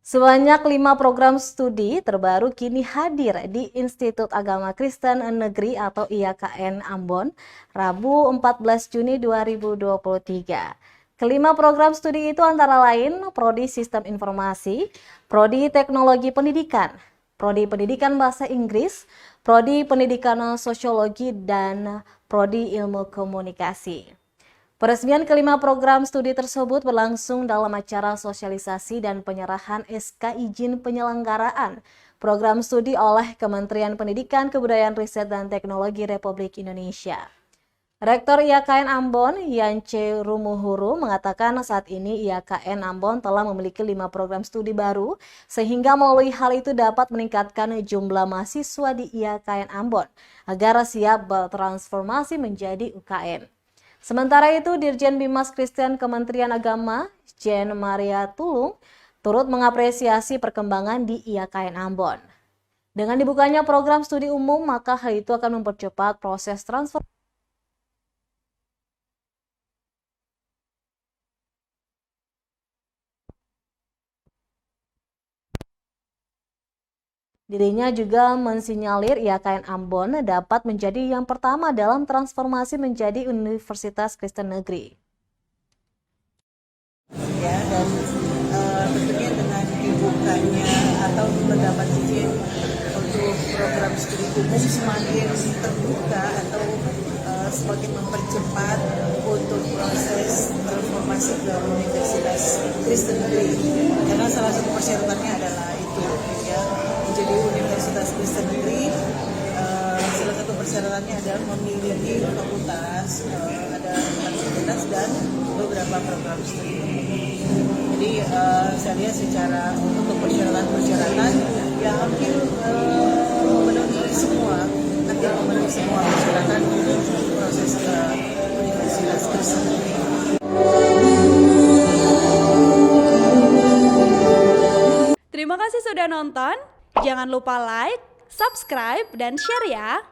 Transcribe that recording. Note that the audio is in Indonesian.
Sebanyak 5 program studi terbaru kini hadir di Institut Agama Kristen Negeri atau IAKN Ambon, Rabu 14 Juni 2023. Kelima program studi itu antara lain Prodi Sistem Informasi, Prodi Teknologi Pendidikan, Prodi Pendidikan Bahasa Inggris, Prodi Pendidikan Sosiologi, dan Prodi Ilmu Komunikasi. Peresmian kelima program studi tersebut berlangsung dalam acara sosialisasi dan penyerahan SK Izin Penyelenggaraan program studi oleh Kementerian Pendidikan, Kebudayaan, Riset, dan Teknologi Republik Indonesia. Rektor IAKN Ambon, Yance Rumuhuru, mengatakan saat ini IAKN Ambon telah memiliki 5 program studi baru, sehingga melalui hal itu dapat meningkatkan jumlah mahasiswa di IAKN Ambon agar siap bertransformasi menjadi UKM. Sementara itu, Dirjen Bimas Kristen Kementerian Agama, Jen Maria Tulung, turut mengapresiasi perkembangan di IAKN Ambon. Dengan dibukanya program studi umum, maka hal itu akan mempercepat proses transfer. Dirinya juga mensinyalir IAKN Ambon dapat menjadi yang pertama dalam transformasi menjadi Universitas Kristen Negeri. Ya, dan tentunya dengan dibukanya atau mendapat izin untuk program studi umum semakin terbuka atau semakin mempercepat untuk proses transformasi ke Universitas Kristen Negeri. Karena salah satu persyaratannya adalah itu, ya, menjadi Universitas Kristen Negeri. Salah satu persyaratannya adalah memiliki fakultas, ada fakultas dan beberapa program studi. Jadi saya lihat secara untuk persyaratan ya hampir memenuhi semua persyaratan untuk proses ke Universitas Kristen Negeri. Terima kasih sudah nonton. Jangan lupa like, subscribe, dan share ya.